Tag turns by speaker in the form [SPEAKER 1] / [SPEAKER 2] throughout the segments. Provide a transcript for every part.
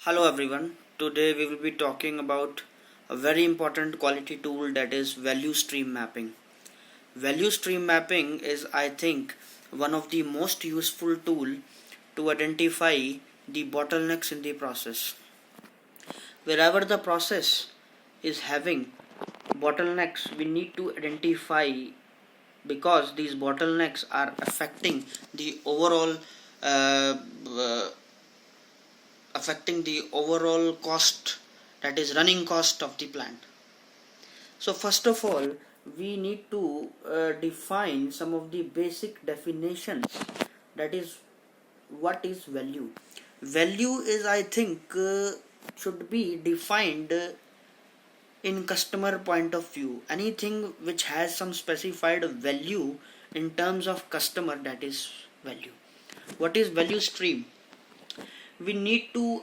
[SPEAKER 1] Hello everyone. Today we will be talking about a very important quality tool, that is value stream mapping. Value stream mapping is, I think, one of the most useful tool to identify the bottlenecks in the process. Wherever the process is having bottlenecks, we need to identify, because these bottlenecks are affecting the uh, uh, overall cost, that is running cost of the plant. So first of all, we need to define some of the basic definitions, that is what is value is, I think, should be defined in customer point of view. Anything which has some specified value in terms of customer, that is value. What is value stream? we need to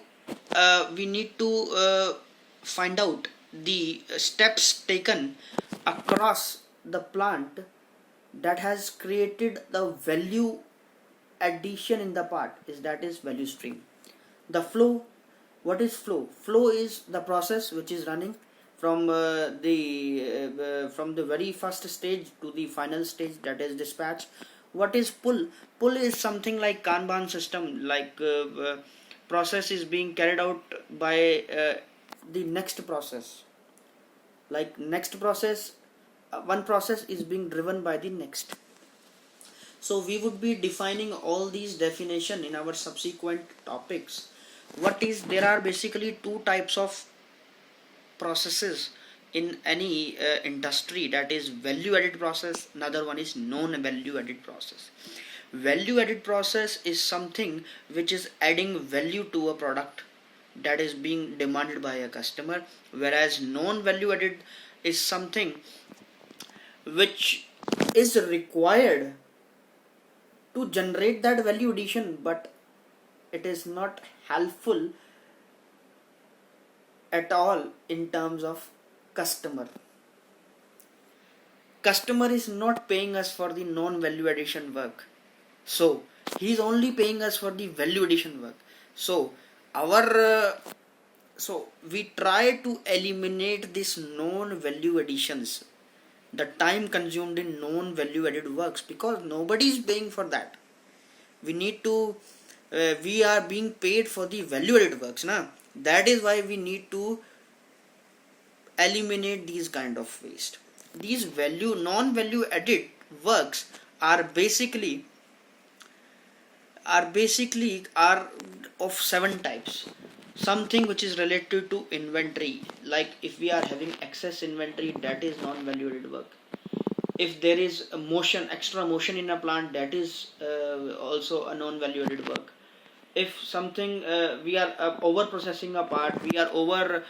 [SPEAKER 1] find out the steps taken across the plant that has created the value addition in the part, is that is value stream. The flow. What is flow is the process which is running from the very first stage to the final stage, that is dispatch. What is pull is something like Kanban system, like process is being carried out by the next process, like next process, one process is being driven by the next. So we would be defining all these definition in our subsequent topics. There are basically two types of processes in any industry, that is value added process, another one is non value added process. Value added process is something which is adding value to a product that is being demanded by a customer, whereas non value added is something which is required to generate that value addition, but it is not helpful at all in terms of customer. Customer is not paying us for the non value addition work, so he is only paying us for the value addition work. So our so we try to eliminate this non value additions, the time consumed in non value added works, because nobody is paying for that. We are being paid for the value added works now. That is why we need to eliminate these kind of waste. These non value added works are basically are of seven types. Something which is related to inventory, like if we are having excess inventory, that is non value added work. If there is a extra motion in a plant, that is also a non value added work. If something we are over processing a part, we are over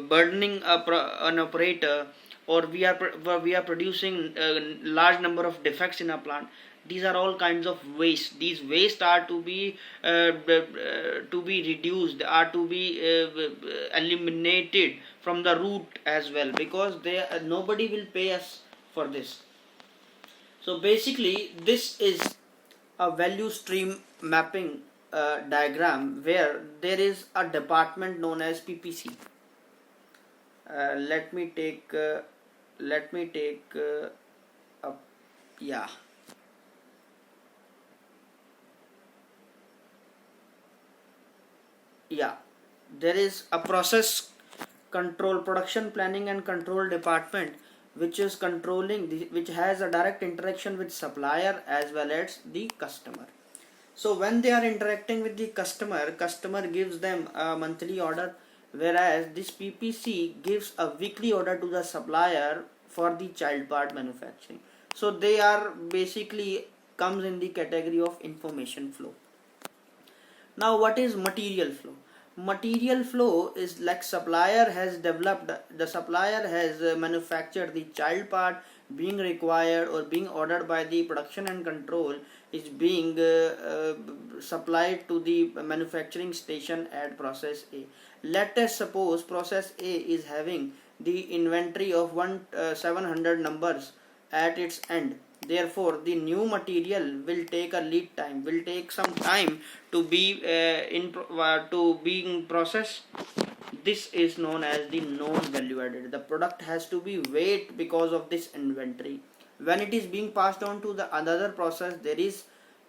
[SPEAKER 1] burdening an operator, or we are producing a large number of defects in a plant, these are all kinds of waste. These waste are to be reduced, are to be eliminated from the root as well, because nobody will pay us for this. So basically this is a value stream mapping diagram where there is a department known as PPC. Let me take a yeah yeah there is a process control, production planning and control department, which is which has a direct interaction with supplier as well as the customer. So when they are interacting with the customer gives them a monthly order, whereas this PPC gives a weekly order to the supplier for the child part manufacturing. So they are basically comes in the category of information flow. Now what is material flow? Material flow is like the supplier has manufactured the child part, being required or being ordered by the production and control, is being supplied to the manufacturing station at process A. Let us suppose process A is having the inventory of 700 numbers at its end. Therefore the new material will take a lead time, will take some time to be to being processed. This is known as the known value added. The product has to be wait because of this inventory. When it is being passed on to the another process, there is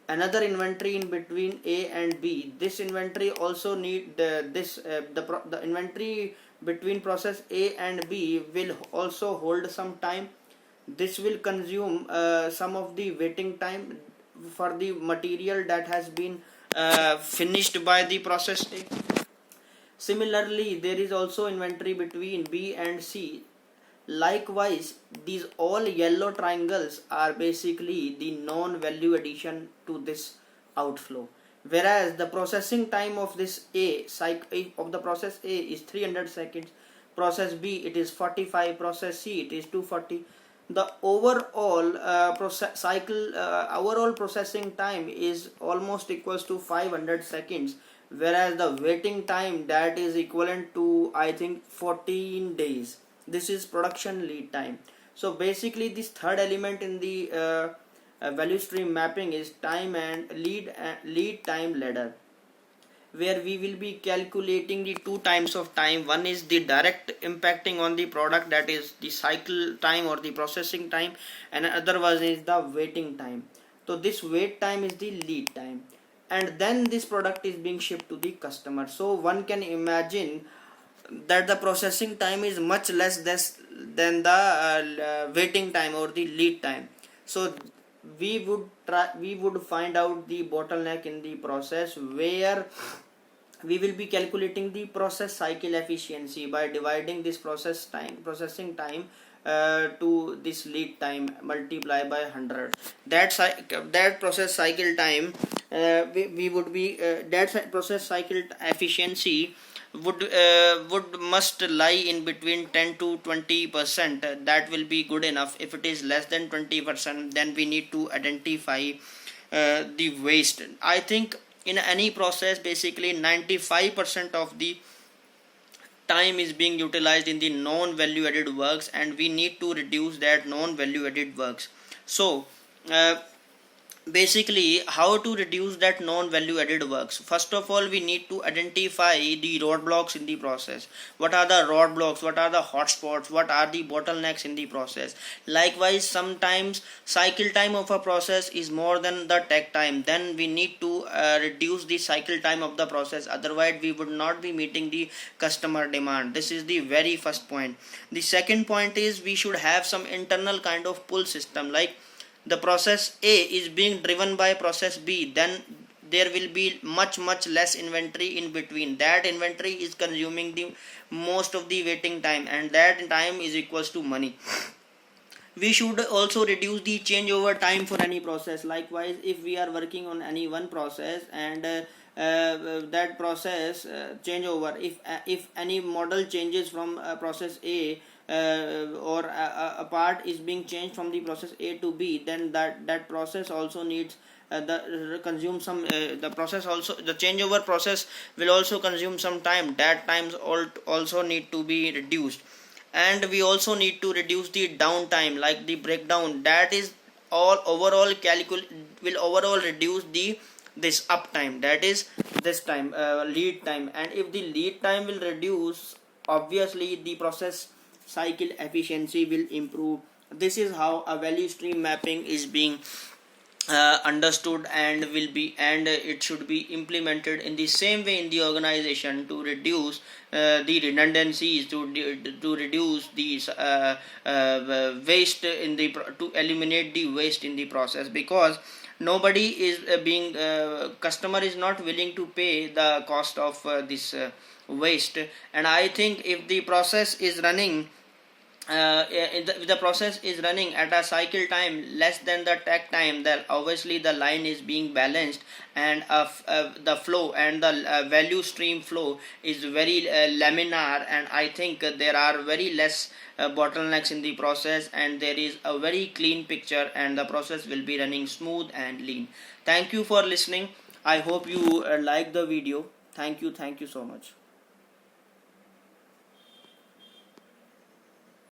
[SPEAKER 1] another inventory in between A and B. This inventory also need the inventory between process A and B will also hold some time. This will consume some of the waiting time for the material that has been finished by the process A. Similarly, there is also inventory between B and C. Likewise, these all yellow triangles are basically the non-value addition to this outflow. Whereas the processing time of this A of the process A is 300 seconds, process B it is 45, process C it is 240. The overall overall processing time is almost equals to 500 seconds, whereas the waiting time that is equivalent to I think 14 days. This is production lead time. So basically this third element in the value stream mapping is time and lead time ladder, where we will be calculating the two times of time. One is the direct impacting on the product, that is the cycle time or the processing time, and other one is the waiting time. So this wait time is the lead time, and then this product is being shipped to the customer. So one can imagine that the processing time is much less than the waiting time or the lead time. So we would find out the bottleneck in the process, where we will be calculating the process cycle efficiency by dividing this processing time to this lead time multiply by 100. That process cycle time we would be that process cycle efficiency would must lie in between 10 to 20%. That will be good enough. If it is less than 20%, then we need to identify the waste. I think in any process basically 95% of the time is being utilized in the non value added works, and we need to reduce that non value added works. So basically how to reduce that non value added works? First of all, we need to identify the roadblocks in the process. What are the roadblocks, what are the hotspots, what are the bottlenecks in the process? Likewise, sometimes cycle time of a process is more than the tech time, then we need to reduce the cycle time of the process, otherwise we would not be meeting the customer demand. This is the very first point. The second point is we should have some internal kind of pull system, like the process A is being driven by process B, then there will be much less inventory in between. That inventory is consuming the most of the waiting time, and that time is equals to money. We should also reduce the changeover time for any process. Likewise, if we are working on any one process and that process changeover, if any model changes from process A or a part is being changed from the process A to B, then that process also needs the process also, the changeover process will also consume some time. That times also need to be reduced. And we also need to reduce the downtime, like the breakdown. That is all overall will overall reduce this uptime, that is this time lead time. And if the lead time will reduce, obviously the process cycle efficiency will improve. This is how a value stream mapping is being understood and it should be implemented in the same way in the organization to reduce the redundancies, to reduce the waste to eliminate the waste in the process, because nobody is customer is not willing to pay the cost of this waste. And I think if the process is running if the process is running at a cycle time less than the tech time, then obviously the line is being balanced, and the flow and the value stream flow is very laminar, and I think there are very less bottlenecks in the process, and there is a very clean picture, and the process will be running smooth and lean. Thank you for listening. I hope you like the video. Thank you so much.